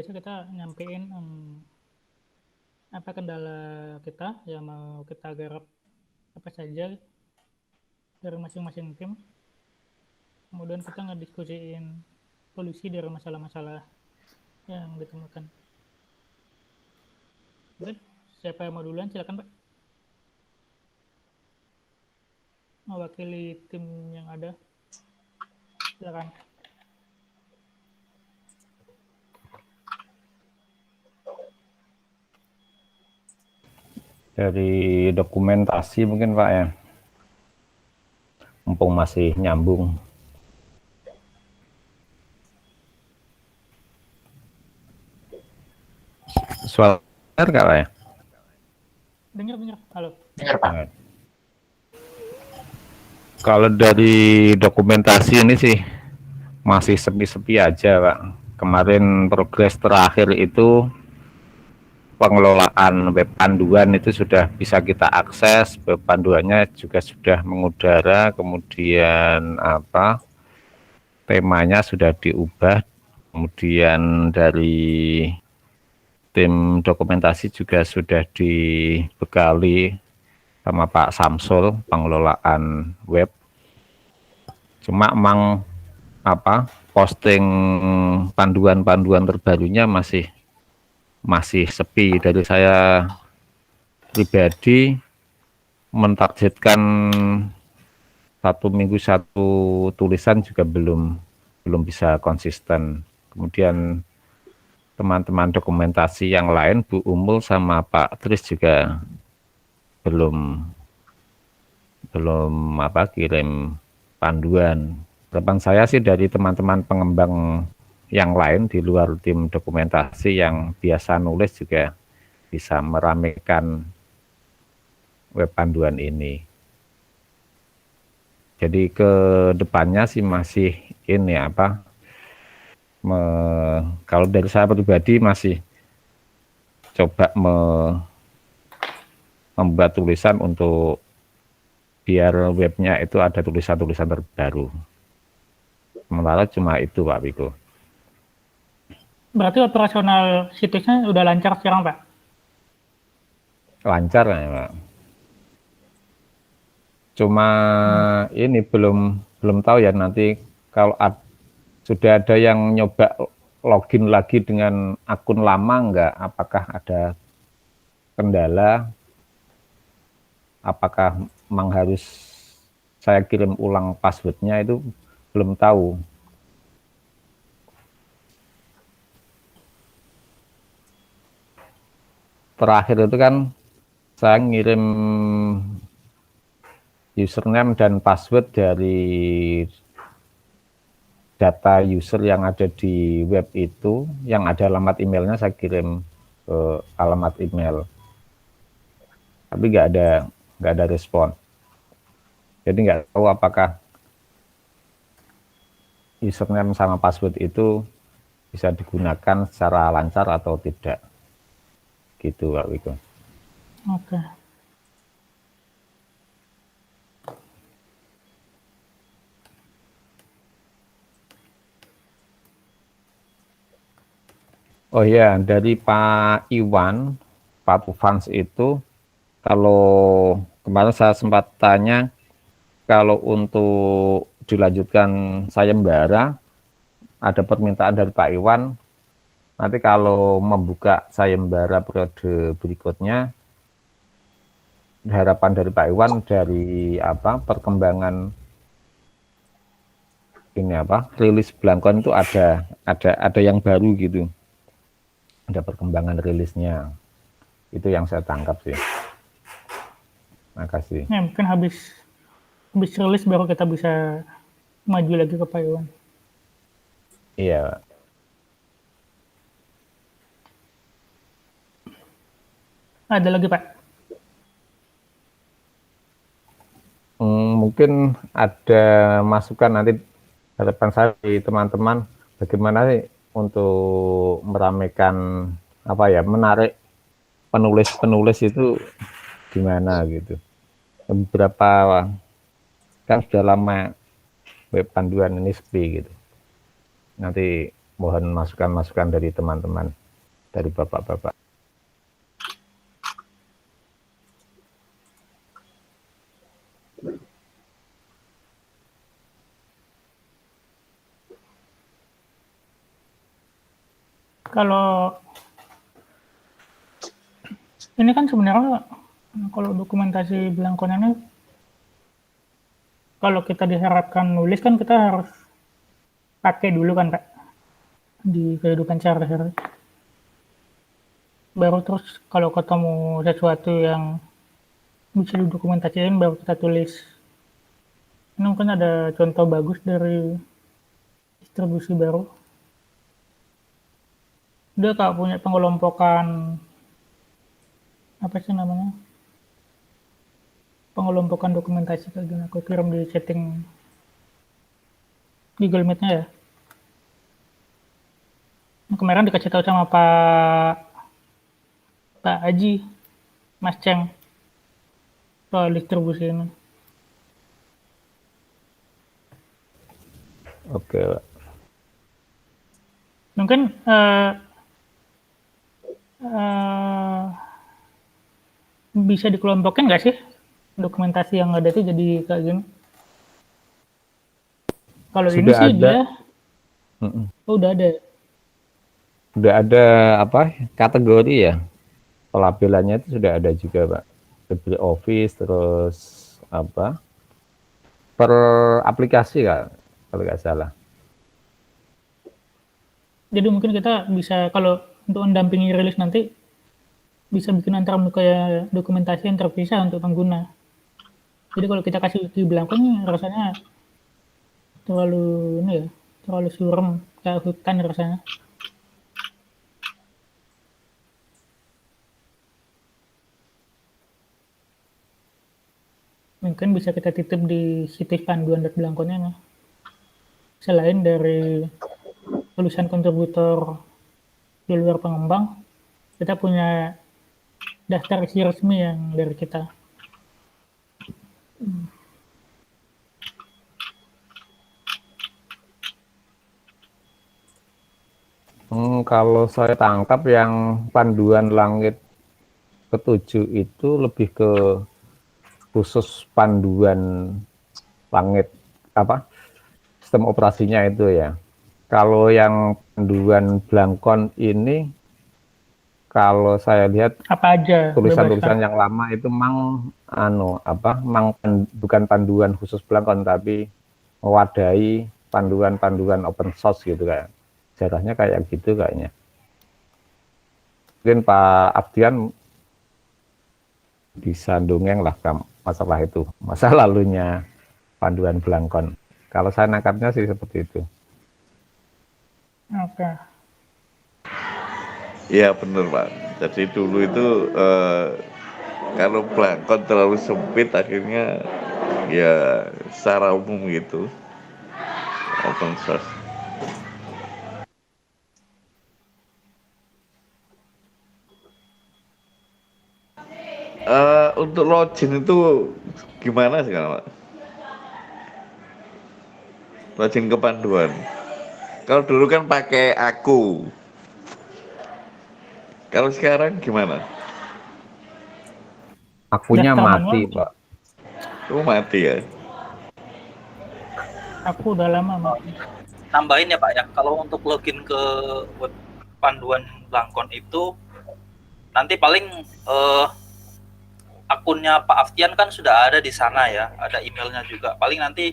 biasa kita nyampein apa kendala kita yang mau kita garap apa saja dari masing-masing tim. Kemudian kita ngediskusiin solusi dari masalah-masalah yang ditemukan. Oke, siapa yang mau duluan? Silakan Pak. Mewakili tim yang ada. Silakan. Dari dokumentasi mungkin Pak ya, mumpung masih nyambung. Suara nggak Pak ya? Dengar. Halo. Nah, kalau dari dokumentasi ini sih masih sepi-sepi aja Pak. Kemarin progres terakhir itu pengelolaan web panduan itu sudah bisa kita akses, web panduannya juga sudah mengudara, kemudian temanya sudah diubah, kemudian dari tim dokumentasi juga sudah dibekali sama Pak Samsul pengelolaan web. Cuma emang posting panduan-panduan terbarunya masih sepi. Dari saya pribadi mentargetkan 1 minggu 1 tulisan juga belum bisa konsisten. Kemudian teman-teman dokumentasi yang lain, Bu Umul sama Pak Tris juga belum kirim panduan. Harapan saya sih dari teman-teman pengembang yang lain di luar tim dokumentasi yang biasa nulis juga bisa meramaikan web panduan ini. Jadi ke depannya sih masih ini kalau dari saya pribadi masih coba membuat tulisan untuk biar webnya itu ada tulisan-tulisan terbaru. Sementara cuma itu Pak Wiko. Berarti operasional situsnya udah lancar sekarang Pak? Lancar ya Pak. Cuma ini belum tahu ya nanti kalau sudah ada yang nyoba login lagi dengan akun lama enggak, apakah ada kendala, apakah memang harus saya kirim ulang passwordnya, itu belum tahu. Terakhir itu kan saya ngirim username dan password dari data user yang ada di web itu, yang ada alamat emailnya saya kirim ke alamat email, tapi nggak ada respon. Jadi nggak tahu apakah username sama password itu bisa digunakan secara lancar atau tidak. Gitu Pak Wiko. Oke. Oh ya, dari Pak Iwan, Pak Tufans itu, kalau kemarin saya sempat tanya, kalau untuk dilanjutkan sayembara, ada permintaan dari Pak Iwan, nanti kalau membuka sayembara periode berikutnya, harapan dari Pak Iwan dari perkembangan ini rilis Blangkon itu ada yang baru gitu, ada perkembangan rilisnya, itu yang saya tangkap sih. Makasih. Ya, mungkin habis rilis baru kita bisa maju lagi ke Pak Iwan. Iya. Ada lagi Pak? Mungkin ada masukan nanti, harapan saya di teman-teman bagaimana sih untuk meramaikan menarik penulis itu gimana gitu. Beberapa kan sudah lama web panduan ini sepi gitu. Nanti Mohon masukan-masukan dari teman-teman, dari Bapak-Bapak. Kalau ini kan sebenarnya kalau dokumentasi belangkon ini, kalau kita diharapkan nulis kan kita harus pakai dulu kan Pak di kehidupan sehari-hari. Baru terus kalau ketemu sesuatu yang bisa didokumentasikan baru kita tulis. Ini mungkin ada contoh bagus dari distribusi baru. Dia Kak punya pengelompokan apa sih namanya? Pengelompokan dokumentasi kayak gini. Aku kirim di setting Google Meet-nya ya. Kemarin dikasih tahu sama Pak Aji, Mas Ceng, soal distribusi ini. Oke, Pak. Mungkin bisa dikelompokin nggak sih dokumentasi yang ada itu jadi kayak gini? Kalau ini Sudah sih ada. dia udah ada. Sudah ada apa kategori ya, pelabelannya itu sudah ada juga Pak, LibreOffice, terus apa per aplikasi Kak, kalau nggak salah. Jadi mungkin kita bisa kalau untuk mendampingi rilis nanti bisa bikin antara kayak dokumentasi yang terpisah untuk pengguna. Jadi kalau kita kasih di belakang rasanya terlalu ini ya, terlalu suram kayak hutan rasanya. Mungkin bisa kita titip di situs panduan dan belangkonnya nih. Selain dari tulisan kontributor di luar pengembang, kita punya daftar isi resmi yang dari kita. Kalau saya tangkap yang panduan langit ketujuh itu lebih ke khusus panduan langit apa sistem operasinya itu ya. Kalau yang panduan Blangkon ini, kalau saya lihat Apa aja tulisan-tulisan yang lama itu bukan panduan khusus Blangkon tapi mewadahi panduan-panduan open source gitu kan. Sejarahnya kayak gitu kayaknya. Mungkin Pak Abdian bisa dongeng lah masalah itu, masa lalunya panduan Blangkon. Kalau saya nangkapnya sih seperti itu. Oke. Iya benar Pak. Jadi dulu itu kalau Blangkon terlalu sempit akhirnya ya secara umum gitu open source. Untuk login itu gimana sekarang Pak? Login ke panduan. Kalau dulu kan pakai aku. Kalau sekarang gimana? Akunya Daftar mati, manual? Pak. Oh mati ya? Aku udah lama mati. Nambahin ya Pak ya, kalau untuk login ke web panduan Blangkon itu nanti paling akunnya Pak Aftian kan sudah ada di sana ya, ada emailnya juga. Paling nanti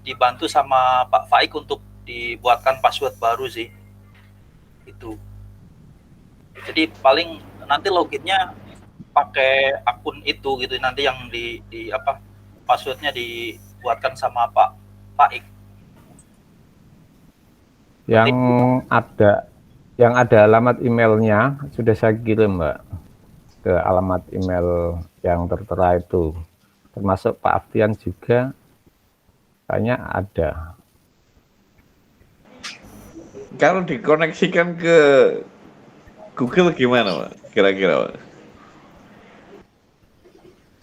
dibantu sama Pak Faik untuk dibuatkan password baru sih. Itu. Jadi paling nanti loginnya pakai akun itu gitu, nanti yang passwordnya dibuatkan sama Pak Faik. Yang ada alamat emailnya sudah saya kirim Mbak ke alamat email yang tertera itu, termasuk Pak Aftian juga kayaknya ada. Kalau dikoneksikan ke Google gimana Pak? Kira-kira Pak?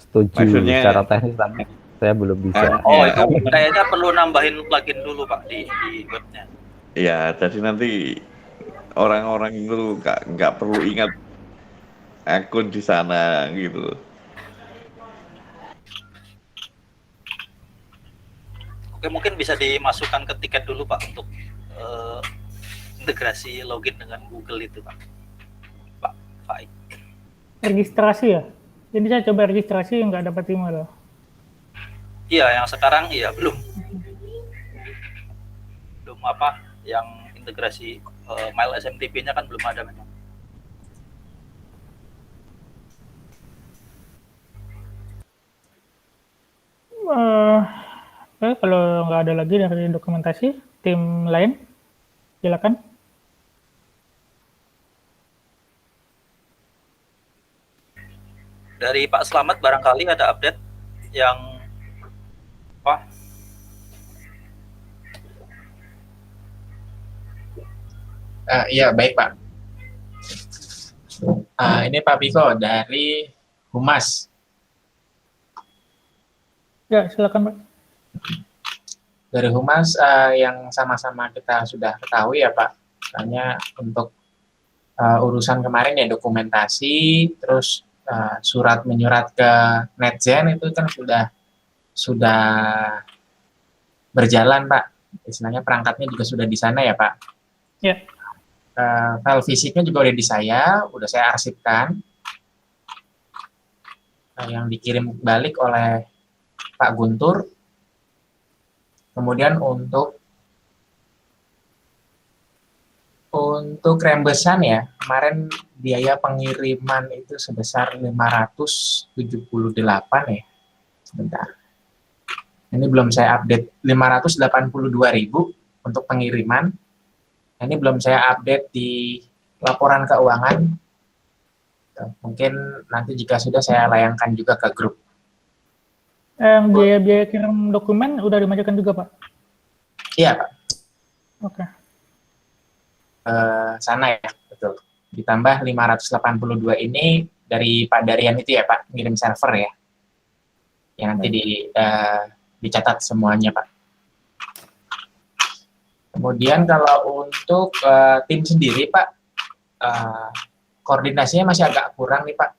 Setuju. Maksudnya, secara teknis tapi saya belum bisa. Itu kayaknya perlu nambahin plugin dulu Pak di webnya. Ya, jadi nanti orang-orang itu nggak perlu ingat akun di sana gitu. Oke, mungkin bisa dimasukkan ke tiket dulu Pak untuk integrasi login dengan Google itu Pak. Pak Faik. Registrasi ya? Jadi saya coba registrasi nggak dapat email. Iya, yang sekarang iya belum apa yang integrasi mail SMTP-nya kan belum ada memang. Kalau nggak ada lagi dari dokumentasi, tim lain, silakan. Dari Pak Slamet barangkali ada update yang apa? Iya, baik Pak. Ini Pak Piko dari Humas. Ya, silakan Pak. Dari Humas yang sama-sama kita sudah ketahui ya Pak, misalnya untuk urusan kemarin ya dokumentasi, terus surat menyurat ke Netgen itu kan sudah berjalan Pak. Istilahnya perangkatnya juga sudah di sana ya Pak. Ya. File fisiknya juga udah saya arsipkan. Yang dikirim balik oleh Pak Guntur. Kemudian untuk rembesan ya, kemarin biaya pengiriman itu sebesar 578 ya. Sebentar. Ini belum saya update, 582.000 untuk pengiriman. Ini belum saya update di laporan keuangan. Mungkin nanti jika sudah saya layangkan juga ke grup. Biaya kirim dokumen udah dimajukan juga Pak? Iya Pak. Oke. Sana ya, betul. Ditambah 582 ini dari Pak Darian itu ya Pak, ngirim server ya. Yang nanti dicatat semuanya Pak. Kemudian kalau untuk tim sendiri Pak, koordinasinya masih agak kurang nih Pak.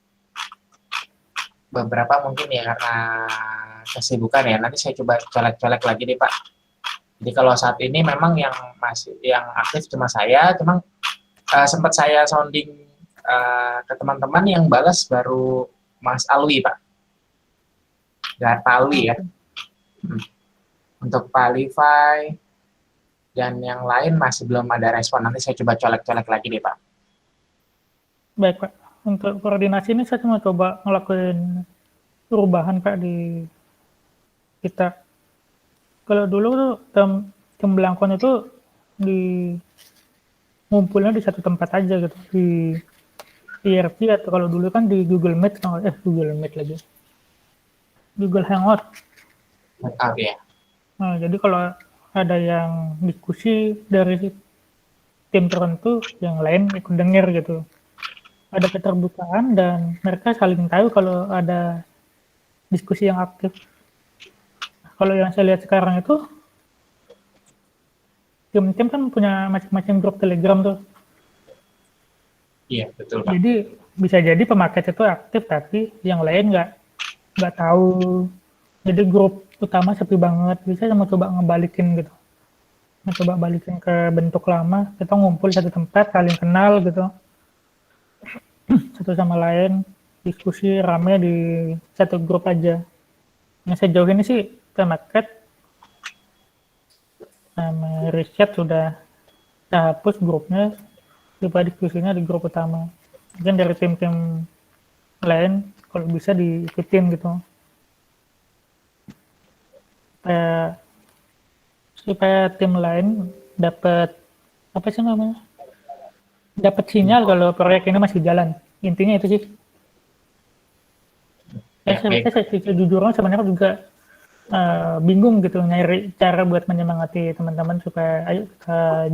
Beberapa mungkin ya karena kesibukan ya, nanti saya coba colek-colek lagi deh Pak. Jadi kalau saat ini memang yang aktif cuma saya, cuma sempat saya sounding ke teman-teman yang balas baru Mas Alwi Pak. Dan Pak Alwi ya. Untuk Pak Levi dan yang lain masih belum ada respon, nanti saya coba colek-colek lagi deh Pak. Baik Pak, untuk koordinasi ini saya cuma coba ngelakuin perubahan Pak di kita. Kalau dulu tuh tim belangkon itu ngumpulnya di satu tempat aja gitu, di ERP atau kalau dulu kan di Google Meet, Google Meet lagi, Google Hangout. Ya. Nah, jadi kalau ada yang diskusi dari tim tertentu, yang lain ikut dengar gitu. Ada keterbukaan dan mereka saling tahu kalau ada diskusi yang aktif. Kalau yang saya lihat sekarang itu, tim-tim kan punya macam-macam grup Telegram tuh. Iya, betul Pak. Jadi bisa jadi pemakai itu aktif tapi yang lain nggak tahu. Jadi grup utama sepi banget. Bisa mau coba ngebalikin gitu. Coba balikin ke bentuk lama. Kita ngumpul satu tempat, saling kenal gitu. Satu sama lain, diskusi rame di satu grup aja. Yang sejauh ini sih Market sama riset sudah kita hapus grupnya, coba diskusinya di grup utama. Mungkin dari tim-tim lain kalau bisa diikutin gitu. Supaya tim lain dapat dapat sinyal kalau proyek ini masih jalan. Intinya itu sih. Saya sejujurnya sebenarnya juga bingung gitu nyari cara buat menyemangati teman-teman supaya ayo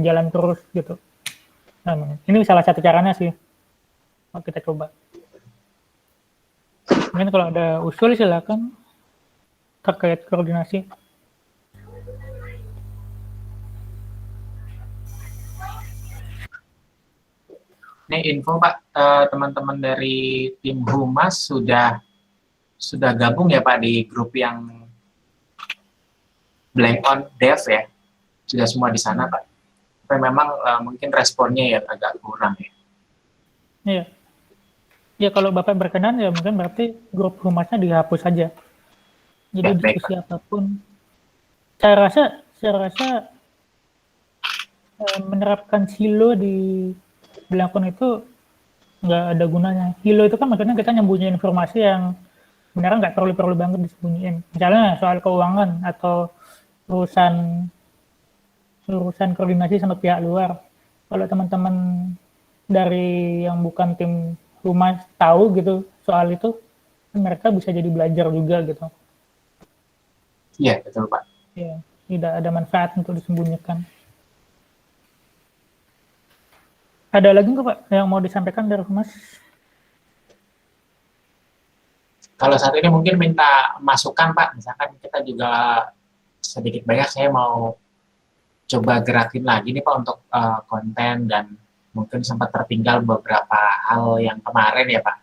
jalan terus gitu. Ini salah satu caranya sih. Mau kita coba. Mungkin kalau ada usul silakan terkait koordinasi. Ini info Pak, teman-teman dari tim Humas sudah gabung ya Pak di grup yang blank on dev ya, sudah semua di sana Pak. Tapi memang mungkin responnya ya agak kurang ya. Iya. Ya kalau Bapak berkenan ya mungkin berarti grup humasnya dihapus saja. Jadi Ya, baik, diskusi apapun. Saya rasa menerapkan silo di belakang itu nggak ada gunanya. Silo itu kan maksudnya kita nyembunyiin informasi yang sebenarnya nggak perlu banget disembunyiin. Misalnya soal keuangan atau urusan koordinasi sama pihak luar. Kalau teman-teman dari yang bukan tim humas tahu gitu soal itu, mereka bisa jadi belajar juga gitu. Iya betul Pak. Ya, tidak ada manfaat untuk disembunyikan. Ada lagi nggak Pak yang mau disampaikan dari humas? Kalau saat ini mungkin minta masukan Pak, misalkan kita juga sedikit banyak saya mau coba gerakin lagi nih Pak untuk konten dan mungkin sempat tertinggal beberapa hal yang kemarin ya Pak.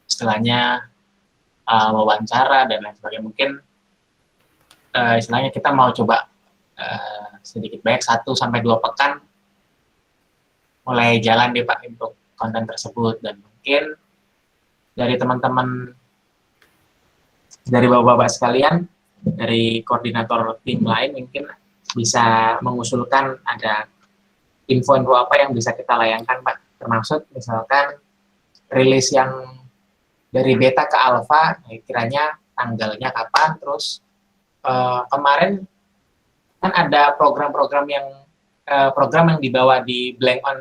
Istilahnya wawancara dan lain sebagainya. Mungkin istilahnya kita mau coba sedikit banyak 1 sampai 2 pekan mulai jalan deh Pak untuk konten tersebut, dan mungkin dari teman-teman dari bapak-bapak sekalian dari koordinator tim lain mungkin bisa mengusulkan ada info-info apa yang bisa kita layangkan Pak, termasuk misalkan rilis yang dari beta ke alpha, kiranya tanggalnya kapan, terus kemarin kan ada program yang dibawa di blank on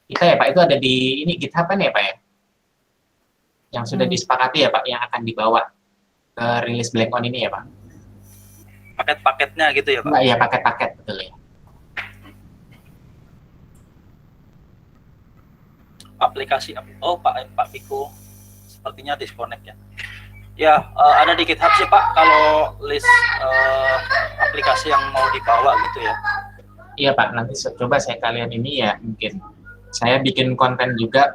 kita ya Pak, itu ada di ini GitHub kan ya Pak ya, yang sudah disepakati ya Pak, yang akan dibawa ke rilis blank on ini ya Pak. Paket-paketnya gitu ya Pak? Iya, paket-paket betul ya. Aplikasi, oh Pak Piko sepertinya disconnect ya. Ya, ada di GitHub sih Pak kalau list aplikasi yang mau dibawa gitu ya. Iya Pak, nanti coba saya kalian ini ya, mungkin saya bikin konten juga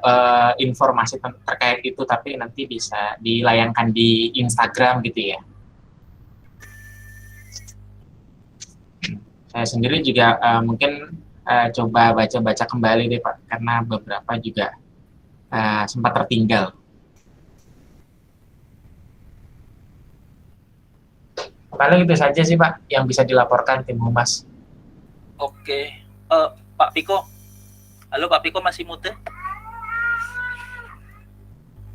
informasi terkait itu, tapi nanti bisa dilayangkan di Instagram gitu ya. Saya sendiri juga mungkin coba baca-baca kembali deh Pak, karena beberapa juga sempat tertinggal. Paling itu saja sih Pak yang bisa dilaporkan tim Humas. Oke, Pak Piko. Halo Pak Piko, masih mute?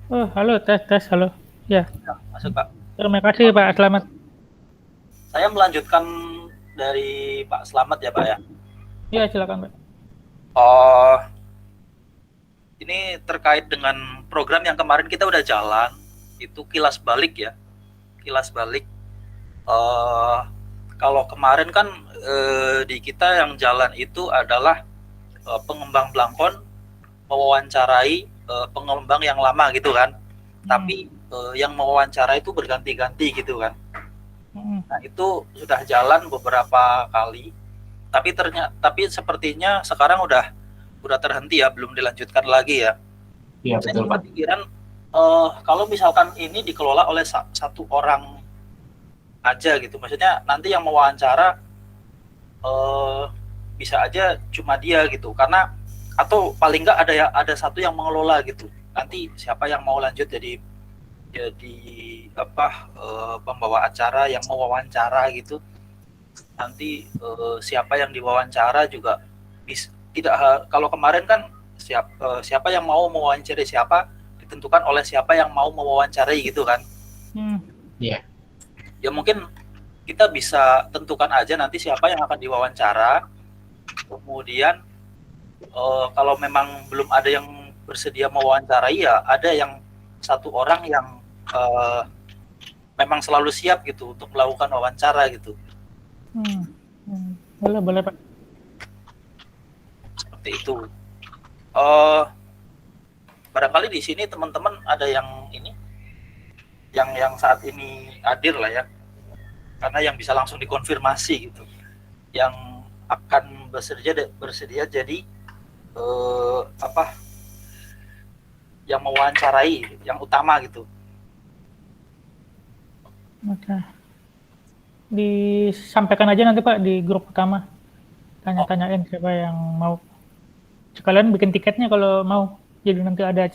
Oh, halo, tes, halo. Ya, Masuk Pak. terima kasih Pak Slamet. Saya melanjutkan dari Pak Slamet ya Pak ya. Ya, silakan Pak. Ini terkait dengan program yang kemarin kita udah jalan, itu kilas balik ya. Kilas balik. Kalau kemarin kan di kita yang jalan itu adalah pengembang Blangkon mewawancarai pengembang yang lama gitu kan. Tapi yang mewawancara itu berganti-ganti gitu kan. Nah, itu sudah jalan beberapa kali. Tapi sepertinya sekarang udah terhenti ya, belum dilanjutkan lagi ya. Iya betul Pak. Pikiran kalau misalkan ini dikelola oleh satu orang aja gitu, maksudnya nanti yang mewawancara bisa aja cuma dia gitu, karena atau paling nggak ada satu yang mengelola gitu. Nanti siapa yang mau lanjut jadi pembawa acara yang mewawancara gitu, nanti siapa yang diwawancara juga tidak. Kalau kemarin kan siapa yang mau mewawancarai siapa ditentukan oleh siapa yang mau mewawancarai gitu kan. Iya. Ya mungkin kita bisa tentukan aja nanti siapa yang akan diwawancara. Kemudian kalau memang belum ada yang bersedia mewawancarai, ya ada yang satu orang yang memang selalu siap gitu untuk melakukan wawancara gitu. Boleh Pak. Seperti itu. Barangkali di sini teman-teman ada yang ini, yang saat ini hadir lah ya, karena yang bisa langsung dikonfirmasi gitu, yang akan bersedia jadi apa yang mewawancarai yang utama gitu. Oke. Disampaikan aja nanti Pak di grup utama. Tanya-tanyain siapa yang mau. Sekalian bikin tiketnya kalau mau. Jadi nanti ada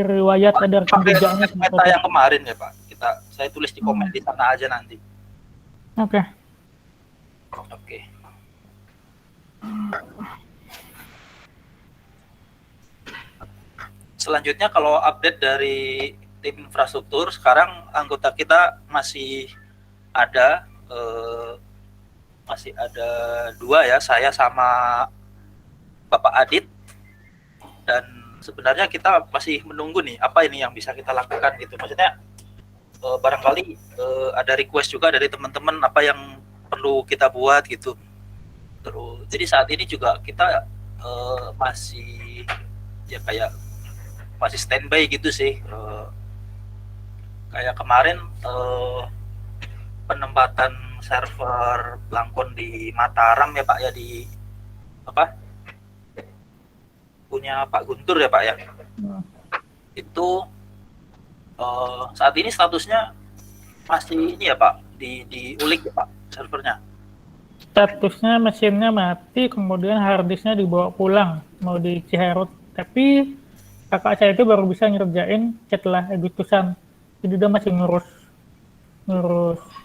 riwayat, ada rekam Pakai jejaknya. meta yang kemarin ya Pak. Saya tulis di komen di sana aja nanti. Oke. Oke. Selanjutnya kalau update dari tim infrastruktur, sekarang anggota kita masih ada dua ya, saya sama Bapak Adit, dan sebenarnya kita masih menunggu nih apa ini yang bisa kita lakukan gitu. Maksudnya barangkali ada request juga dari teman-teman apa yang perlu kita buat gitu. Terus jadi saat ini juga kita masih ya kayak masih standby gitu sih. Kayak kemarin penempatan server Blangkon di Mataram ya Pak ya, di apa punya Pak Guntur ya Pak ya. Itu saat ini statusnya masih ini ya Pak, diulik ya Pak servernya. Statusnya mesinnya mati, kemudian harddisknya dibawa pulang, mau di Ciherut. Tapi kakak saya itu baru bisa ngerjain setelah Agustusan. Jadi dia masih ngurus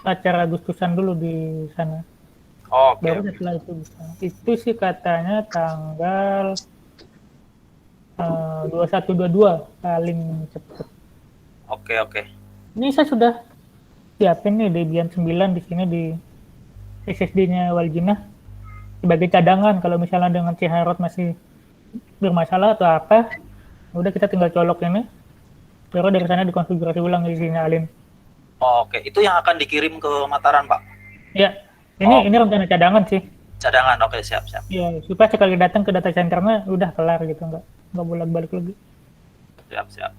acara Agustusan dulu di sana. Oke. Baru setelah itu bisa. Itu sih katanya tanggal 21-22 paling cepat. Oke. Ini saya sudah siapin nih Debian 9 di sini di SSD-nya Waljina sebagai cadangan kalau misalnya dengan Ciherut masih bermasalah atau apa, udah kita tinggal colok ini, baru dari sana dikonfigurasi ulang, disinyalin. Oke, itu yang akan dikirim ke Mataram Pak? Ya, ini rencana cadangan sih. Cadangan, oke, siap. Ya, supaya sekali datang ke data centernya udah kelar gitu, nggak bolak-balik lagi. Siap.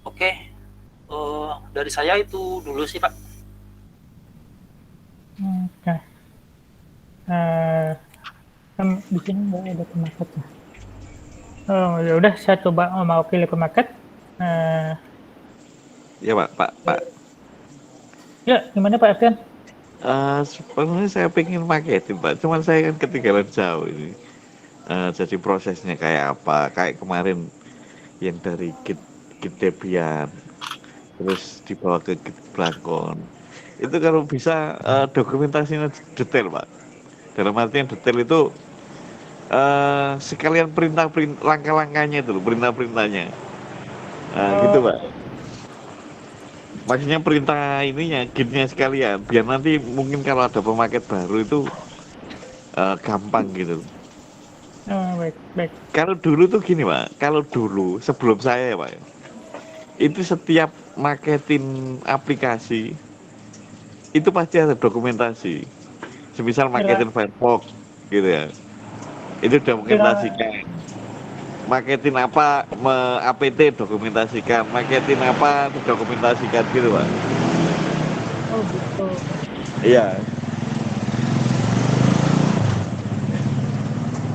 Oke, dari saya itu dulu sih Pak. Oke. Kan di sini nggak ada pemaketnya. Oh ya udah, saya coba mau pilih pemaket. Ya Pak. Ya, gimana Pak Eftian? Sebenarnya saya pengen paketin Pak, cuman saya kan ketinggalan jauh ini. Jadi prosesnya kayak apa? Kayak kemarin yang dari Git Debian, terus dibawa ke Git Blangkon. Itu kalau bisa dokumentasinya detail Pak. Dalam artian detail itu sekalian langkah-langkahnya itu loh, perintah-perintahnya. Gitu Pak. Maksudnya perintah ininya, gitnya sekalian, biar nanti mungkin kalau ada pemaket baru itu gampang gitu. Baik. Kalau dulu tuh gini Pak, kalau dulu sebelum saya ya Pak, itu setiap maketin aplikasi itu pasti ada dokumentasi. Semisal maketin Firefox gitu ya, itu dokumentasikan. Maketin apa, APT dokumentasikan, maketin apa dokumentasikan gitu Pak. Oh gitu. Iya.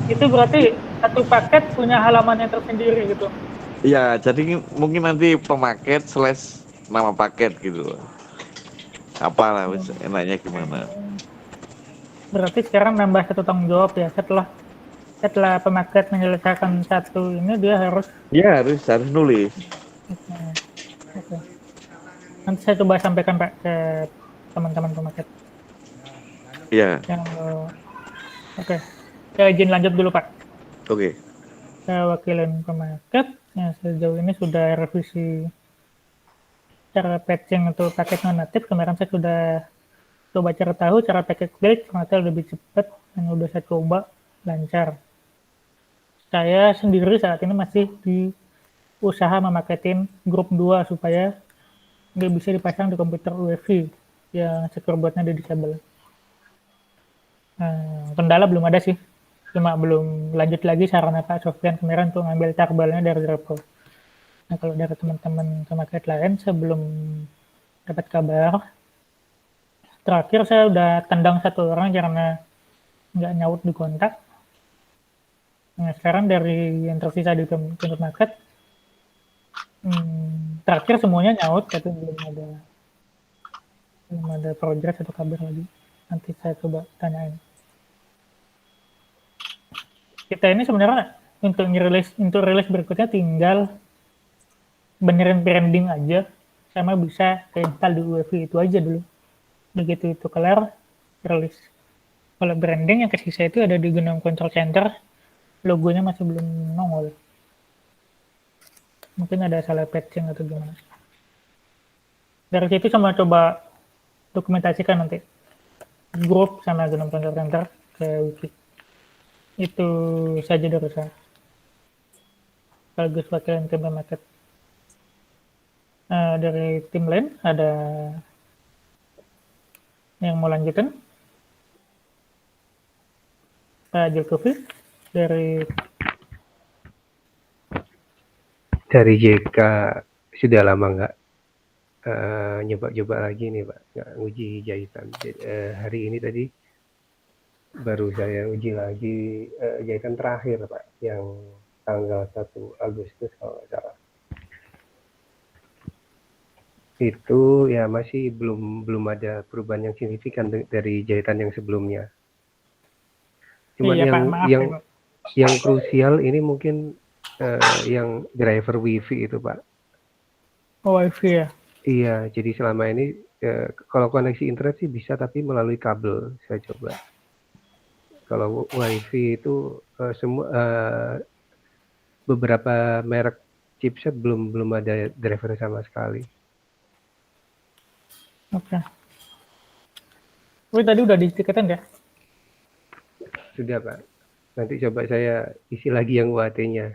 Itu berarti satu paket punya halaman yang tersendiri gitu. Iya, jadi mungkin nanti pemaket / nama paket gitu. Apalah enaknya gimana. Berarti sekarang nambah satu tanggung jawab ya, setelah pemaket menyelesaikan satu ini dia harus. Iya, harus nulis. Oke. Nanti saya coba sampaikan Pak ke teman-teman pemaket. Iya. Oke. Saya izin lanjut dulu Pak. Oke. Saya wakilin pemaket. Ya, sejauh ini sudah revisi cara patching untuk paket non-native. Kemarin saya sudah coba cara tahu cara paket build, ternyata lebih cepat dan udah saya coba lancar. Saya sendiri saat ini masih di usaha memaketin grup 2 supaya nggak bisa dipasang di komputer UEFI yang secure boardnya di disable. Kendala belum ada sih, cuma belum lanjut lagi saran Pak Sofyan kemarin untuk ngambil tarbalnya dari repo. Nah kalau dari teman-teman pemaket lain saya belum dapat kabar. Terakhir saya udah tendang satu orang karena nggak nyaut di kontak. Nah, sekarang dari yang tersisa di tempat market, terakhir semuanya nyaut, tapi belum ada progres atau kabar lagi. Nanti saya coba tanyain. Kita ini sebenarnya untuk rilis berikutnya tinggal benerin branding aja, sama bisa keinstall di UEFI itu aja dulu. Begitu itu kelar, rilis. Kalau branding yang kesisa itu ada di Genome Control Center, logonya masih belum nongol. Mungkin ada salah patching atau gimana. Dari situ sama coba dokumentasikan nanti grup sama Genome Control Center ke wiki. Itu saja dari saya. Bagus wakil tim market. Dari tim lain ada yang mau lanjutin? Pak Zulkifli dari JK sudah lama nggak nyoba-nyoba lagi nih Pak, nggak uji jahitan. Hari ini tadi baru saya uji lagi jahitan terakhir Pak, yang tanggal 1 Agustus kalau nggak salah. Itu ya masih belum ada perubahan yang signifikan dari jahitan yang sebelumnya. Cuman iya, Pak, maaf, yang krusial ini mungkin yang driver WiFi itu Pak. Oh, WiFi ya? Iya, jadi selama ini kalau koneksi internet sih bisa, tapi melalui kabel saya coba. Kalau WiFi itu semua beberapa merek chipset belum ada driver sama sekali. Oke. Tadi udah ditiketin ya? Sudah Pak. Nanti coba saya isi lagi yang UAT-nya,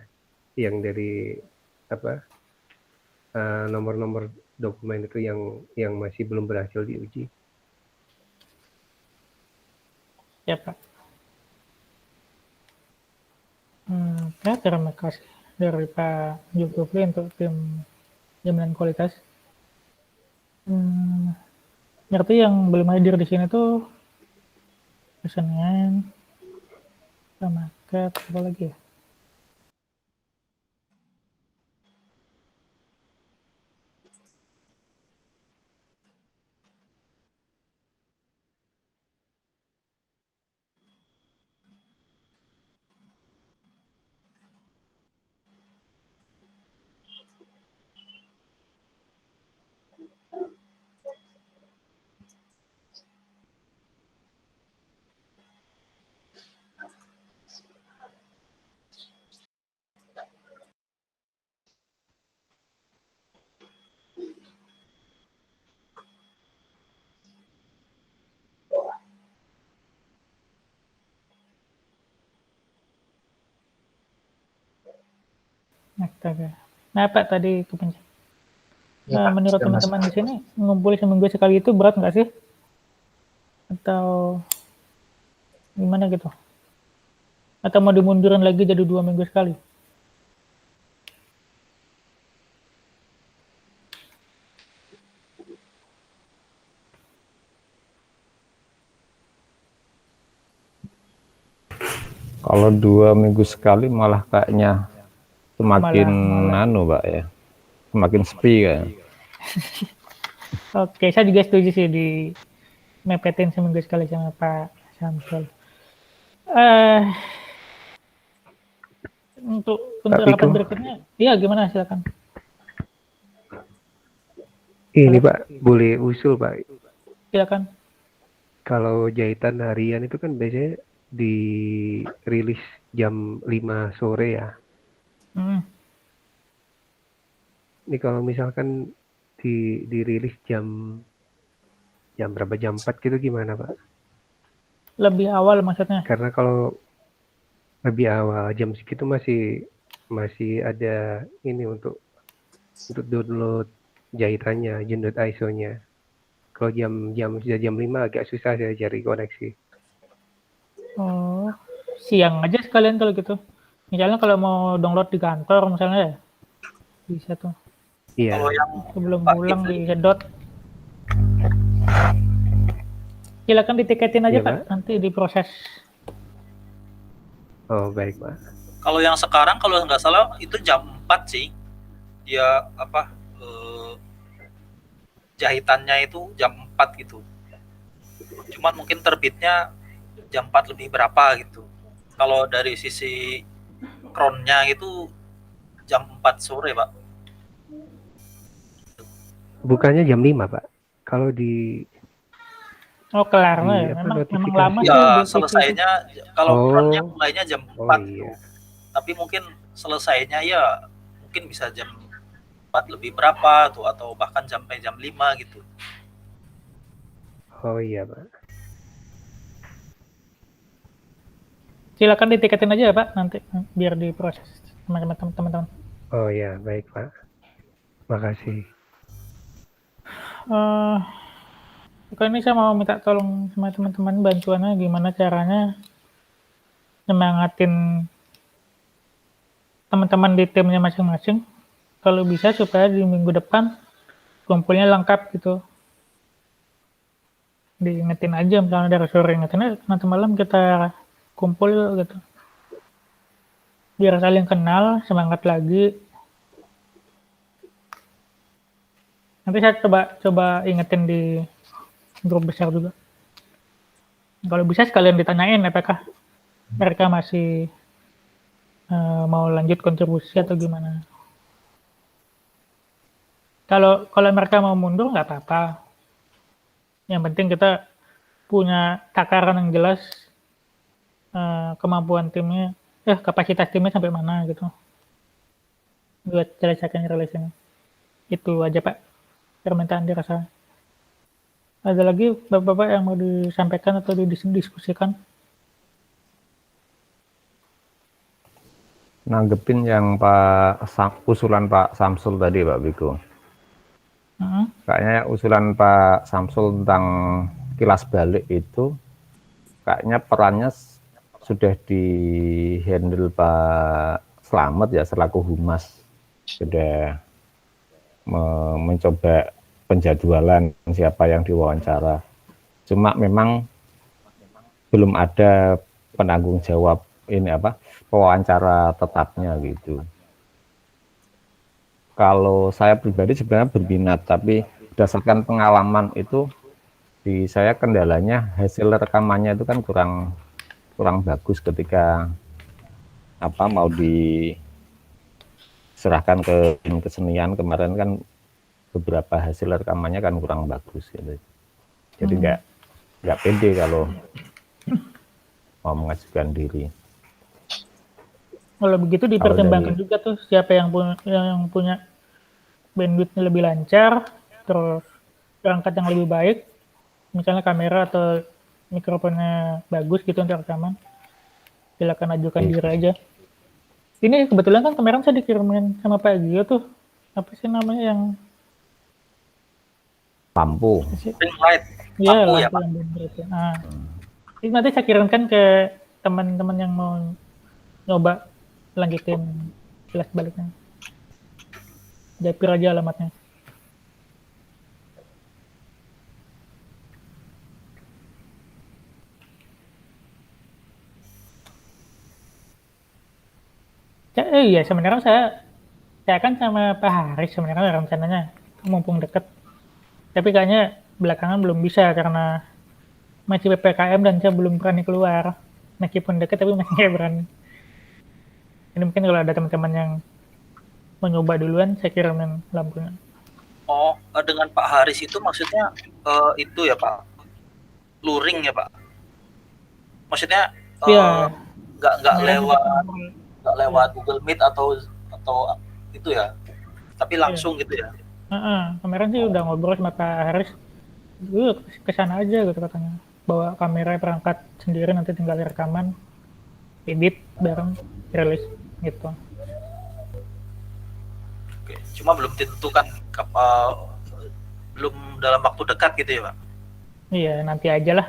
yang dari nomor-nomor dokumen itu yang masih belum berhasil diuji. Ya Pak. Ya, terima kasih dari Pak Zulkifli untuk tim jaminan kualitas. Berarti yang belum hadir di sini tuh kesenian, market, apa lagi ya? Nah, Pak, tadi kepencet. Ya, Pak, menurut sudah teman-teman masuk. di sini, ngumpul seminggu sekali itu berat nggak sih? Atau gimana gitu? Atau mau dimundurin lagi jadi 2 minggu sekali? Kalau 2 minggu sekali malah kayaknya semakin Pak ya, semakin sepi kan. Oke, saya juga setuju sih di mepetin seminggu sekali sama Pak Samsul. Untuk rapat berikutnya, iya gimana, silakan. Ini Pak, boleh usul Pak. Silakan. Kalau jahitan harian itu kan biasanya dirilis jam 5 sore ya. Ini kalau misalkan dirilis jam berapa, jam 4 gitu gimana Pak? Lebih awal maksudnya? Karena kalau lebih awal jam segitu masih ada ini untuk download jahitannya, download ISO-nya. Kalau sudah jam 5 agak susah saya cari koneksi. Oh, siang aja sekalian kalau gitu. Misalnya kalau mau download di kantor misalnya ya, bisa tuh. Iya. Kalau yang sebelum pulang di sedot. Silakan ditiketin aja Iya, Pak, nanti diproses Oh, baik, Pak. Kalau yang sekarang kalau nggak salah itu jam 4 sih. Dia apa jahitannya itu jam 4 gitu. Cuman mungkin terbitnya jam 4 lebih berapa gitu. Kalau dari sisi kronnya itu jam 4 sore, Pak. Bukannya jam 5, Pak. Kalau di Oh, kelarnya ya. apa, Memang notifikasi? lama sih Ya, di TV itu. selesainya kalau Oh. kronnya mulainya jam 4 Oh, gitu. iya. Tapi mungkin selesainya ya mungkin bisa jam 4 lebih berapa tuh atau bahkan sampai jam 5 gitu. Oh, iya, Pak. Silakan ditiketin aja ya Pak, nanti biar diproses sama teman-teman. Oh, iya, baik, Pak. Makasih. Kali ini saya mau minta tolong sama teman-teman bantuannya gimana caranya nyemangatin teman-teman di timnya masing-masing. Kalau bisa supaya di minggu depan kumpulnya lengkap gitu. Diingetin aja misalnya dari sore ingetin, nanti malam kita kumpul yuk gitu. Biar saling kenal, semangat lagi. Nanti saya coba ingetin di grup besar juga. Kalau bisa sekalian ditanyain apakah mereka masih mau lanjut kontribusi atau gimana. Kalau mereka mau mundur nggak apa-apa. Yang penting kita punya takaran yang jelas kemampuan timnya, kapasitas timnya sampai mana gitu. Buat selesaikan relasinya. Itu aja Pak permintaan dirasa. Ada lagi Bapak-Bapak yang mau disampaikan atau didiskusikan? Nanggepin yang usulan Pak Samsul tadi Pak Biko. Kayaknya usulan Pak Samsul tentang kilas balik itu kayaknya perannya sudah di handle Pak Slamet ya selaku humas, sudah mencoba penjadwalan siapa yang diwawancara. Cuma memang belum ada penanggung jawab pewawancara tetapnya gitu. Kalau saya pribadi sebenarnya berminat, tapi berdasarkan pengalaman itu di saya kendalanya hasil rekamannya itu kan kurang bagus ketika mau diserahkan ke tim kesenian kemarin kan beberapa hasil rekamannya kan kurang bagus gitu. Jadi nggak pede kalau mau mengajukan diri. Kalau begitu dipertimbangkan juga tuh siapa yang punya bandwidth-nya lebih lancar, terus perangkat yang lebih baik, misalnya kamera atau mikrofonnya bagus gitu untuk rekaman. Silakan ajukan diri aja. Ini kebetulan kan kemarin saya dikirimin sama Pak Gio tuh, apa sih namanya yang lampu. Ring light. Iya, Lampu ya, Pak. yang berat. Nah, ini nanti saya kirimkan ke teman-teman yang mau nyoba lanjutin kelas baliknya. Japir aja alamatnya. Iya, sebenarnya saya kan sama Pak Haris sebenarnya rencananya mumpung deket. Tapi kayaknya belakangan belum bisa karena masih PPKM dan saya belum berani keluar. Meskipun deket tapi masih nggak berani. Ini mungkin kalau ada teman-teman yang mau nyoba duluan, saya kirimin lampunya. Oh, dengan Pak Haris itu maksudnya itu ya Pak, luring ya Pak. Maksudnya nggak lewat Google Meet atau itu ya, tapi langsung gitu ya. Kemarin sih udah ngobrol sama Pak Haris, kesana aja gitu katanya. Bawa kamera perangkat sendiri nanti tinggal rekaman, edit bareng rilis gitu. Oke, cuma belum ditentukan belum dalam waktu dekat gitu ya Pak. Iya, nanti aja lah.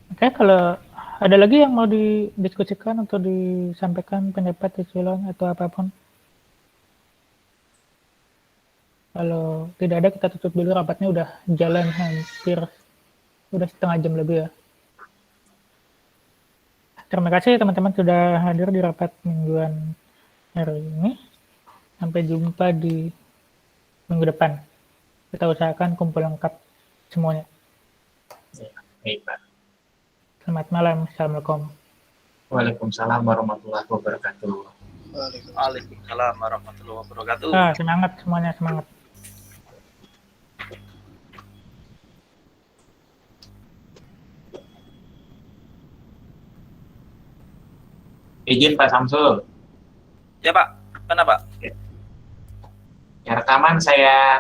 Oke, kalau ada lagi yang mau didiskusikan atau disampaikan pendapat, usulan atau apapun. Kalau tidak ada kita tutup dulu, rapatnya udah jalan hampir Udah setengah jam lebih ya. Terima kasih teman-teman sudah hadir di rapat mingguan hari ini. Sampai jumpa di minggu depan. Kita usahakan kumpul lengkap semuanya. Baik, Pak. Selamat malam. Assalamualaikum. Waalaikumsalam warahmatullahi wabarakatuh. Waalaikumsalam warahmatullahi wabarakatuh. Semangat semuanya, semangat. Izin Pak Samsul. Ya Pak, kenapa? Ya, rekaman saya